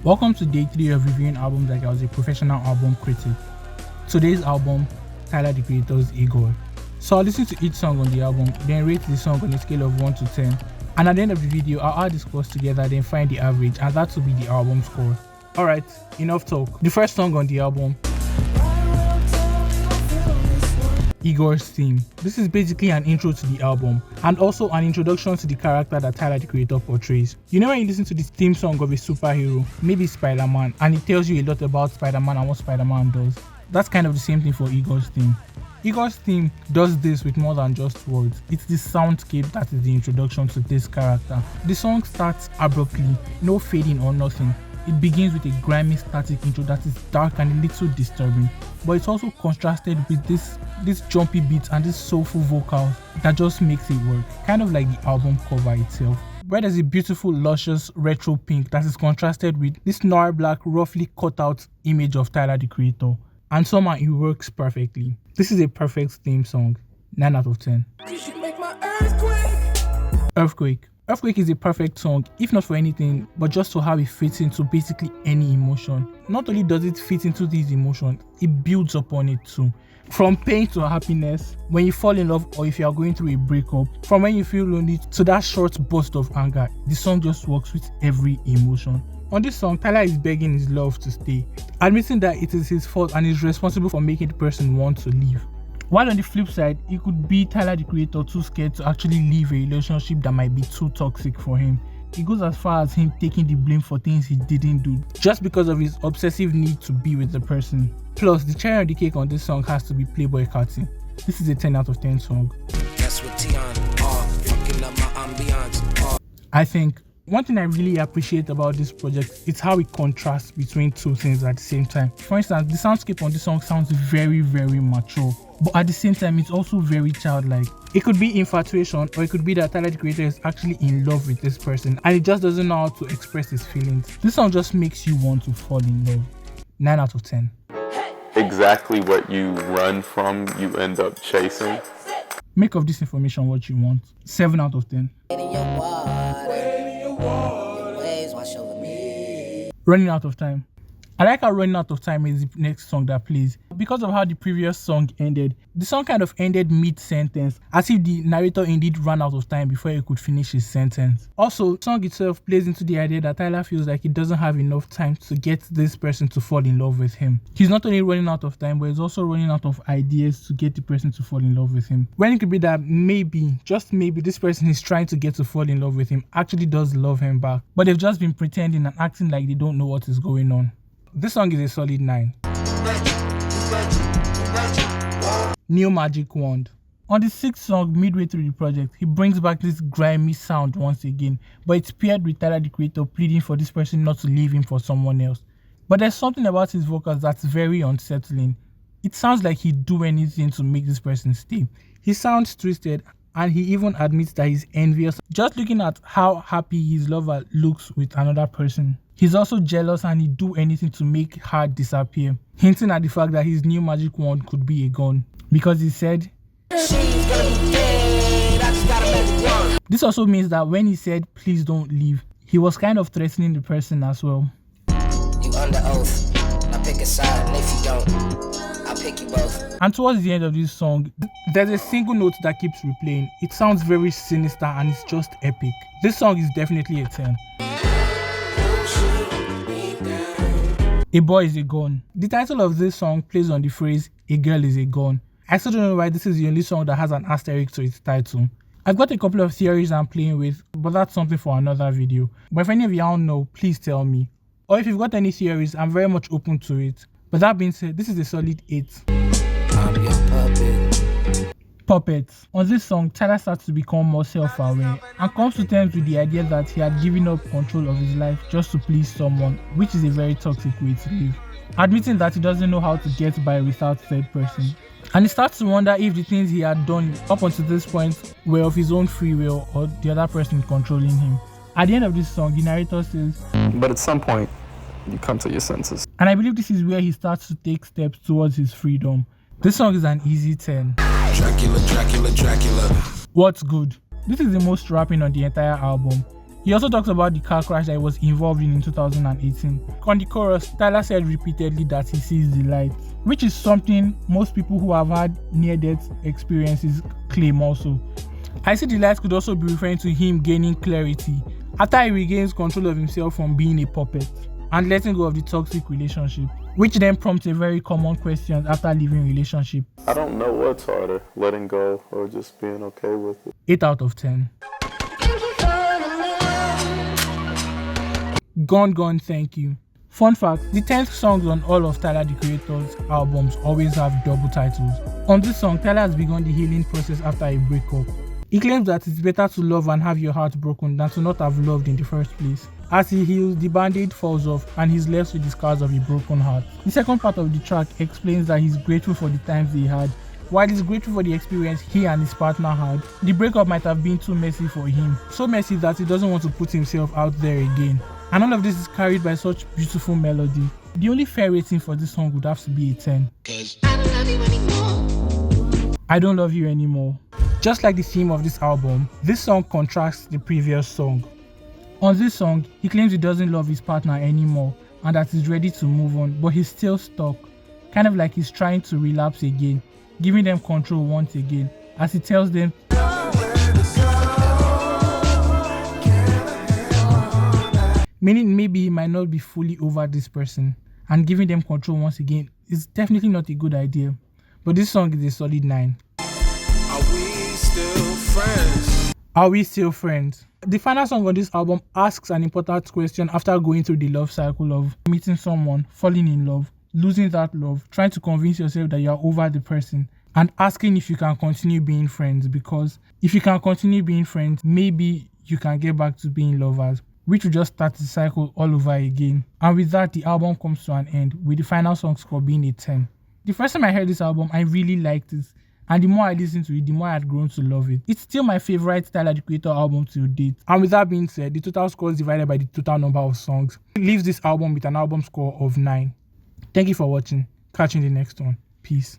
Welcome to day 3 of reviewing albums like I was a professional album critic. Today's album, Tyler the Creator's IGOR. So I'll listen to each song on the album, then rate the song on a scale of 1 to 10. And at the end of the video, I'll add the scores together, then find the average, and that will be the album score. Alright, enough talk. The first song on the album, IGOR's theme. This is basically an intro to the album and also an introduction to the character that Tyler the Creator portrays. You know when you listen to this theme song of a superhero, maybe Spider-Man, and it tells you a lot about Spider-Man and what Spider-Man does? That's kind of the same thing for IGOR's theme. IGOR's theme does this with more than just words. It's the soundscape that is the introduction to this character. The song starts abruptly, no fading or nothing. It begins with a grimy static intro that is dark and a little disturbing, but it's also contrasted with this jumpy beat and this soulful vocals that just makes it work, kind of like the album cover itself, where there's a beautiful luscious retro pink that is contrasted with this noir black roughly cut out image of Tyler the Creator, and somehow it works perfectly. This is a perfect theme song, 9 out of 10. Earthquake. Earthquake is a perfect song, if not for anything, but just to how it fits into basically any emotion. Not only does it fit into these emotions, it builds upon it too. From pain to happiness, when you fall in love or if you are going through a breakup, from when you feel lonely to that short burst of anger, the song just works with every emotion. On this song, Tyler is begging his love to stay, admitting that it is his fault and is responsible for making the person want to leave. While on the flip side, it could be Tyler the Creator too scared to actually leave a relationship that might be too toxic for him. It goes as far as him taking the blame for things he didn't do, just because of his obsessive need to be with the person. Plus, the cherry on the cake on this song has to be Playboy Carti. This is a 10 out of 10 song. I think one thing I really appreciate about this project is how it contrasts between two things at the same time. For instance, the soundscape on this song sounds very, very mature, but at the same time, it's also very childlike. It could be infatuation, or it could be that Tyler the Creator is actually in love with this person and he just doesn't know how to express his feelings. This song just makes you want to fall in love. 9 out of 10. Exactly what you run from, you end up chasing. Make of this information what you want. 7 out of 10. Running Out of Time. I like how Running Out of Time is the next song that plays. Because of how the previous song ended, the song kind of ended mid-sentence, as if the narrator indeed ran out of time before he could finish his sentence. Also, the song itself plays into the idea that Tyler feels like he doesn't have enough time to get this person to fall in love with him. He's not only running out of time, but he's also running out of ideas to get the person to fall in love with him. When it could be that maybe, just maybe, this person he's trying to get to fall in love with him actually does love him back, but they've just been pretending and acting like they don't know what is going on. This song is a solid 9. New Magic Wand. On the 6th song, midway through the project, he brings back this grimy sound once again, but it's paired with Tyler the Creator pleading for this person not to leave him for someone else. But there's something about his vocals that's very unsettling. It sounds like he'd do anything to make this person stay. He sounds twisted, and he even admits that he's envious just looking at how happy his lover looks with another person. He's also jealous and he'd do anything to make her disappear, hinting at the fact that his new magic wand could be a gun, because he said, this also means that when he said please don't leave, he was kind of threatening the person as well. You under oath, I pick a side, and if you don't, I'll pick you both. And towards the end of this song, there's a single note that keeps replaying. It sounds very sinister and it's just epic. This song is definitely a 10. A Boy is a Gun. The title of this song plays on the phrase, a girl is a gun. I still don't know why this is the only song that has an asterisk to its title. I've got a couple of theories I'm playing with, but that's something for another video. But if any of y'all know, please tell me. Or if you've got any theories, I'm very much open to it. But that being said, this is a solid 8. I'm your puppet. Puppets. On this song, Tyler starts to become more self-aware and comes to terms with the idea that he had given up control of his life just to please someone, which is a very toxic way to live. Admitting that he doesn't know how to get by without third person. And he starts to wonder if the things he had done up until this point were of his own free will or the other person controlling him. At the end of this song, the narrator says, but at some point, you come to your senses. And I believe this is where he starts to take steps towards his freedom. This song is an easy 10. Dracula, Dracula, Dracula. What's good? This is the most rapping on the entire album. He also talks about the car crash that he was involved in 2018. On the chorus, Tyler said repeatedly that he sees the light, which is something most people who have had near-death experiences claim also. I see the light could also be referring to him gaining clarity after he regains control of himself from being a puppet and letting go of the toxic relationship, which then prompts a very common question after leaving relationship. I don't know what's harder, letting go or just being okay with it. 8 out of 10. Gone, thank you. Fun fact, the 10th songs on all of Tyler the Creator's albums always have double titles. On this song, Tyler has begun the healing process after a breakup. He claims that it's better to love and have your heart broken than to not have loved in the first place. As he heals, the band-aid falls off and he's left with the scars of a broken heart. The second part of the track explains that he's grateful for the times they had. While he's grateful for the experience he and his partner had, the breakup might have been too messy for him. So messy that he doesn't want to put himself out there again. And all of this is carried by such beautiful melody. The only fair rating for this song would have to be a 10. I don't love you anymore. Just like the theme of this album, this song contrasts the previous song. On this song, he claims he doesn't love his partner anymore and that he's ready to move on, but he's still stuck. Kind of like he's trying to relapse again, giving them control once again, as he tells them meaning maybe he might not be fully over this person, and giving them control once again is definitely not a good idea. But this song is a solid 9. Are we still friends? The final song on this album asks an important question after going through the love cycle of meeting someone, falling in love, losing that love, trying to convince yourself that you're over the person, and asking if you can continue being friends, because if you can continue being friends, maybe you can get back to being lovers, which will just start the cycle all over again. And with that, the album comes to an end, with the final song score being a 10. The first time I heard this album, I really liked it. And the more I listened to it, the more I had grown to love it. It's still my favorite Tyler the Creator album to date. And with that being said, the total score is divided by the total number of songs. It leaves this album with an album score of 9. Thank you for watching. Catch you in the next one. Peace.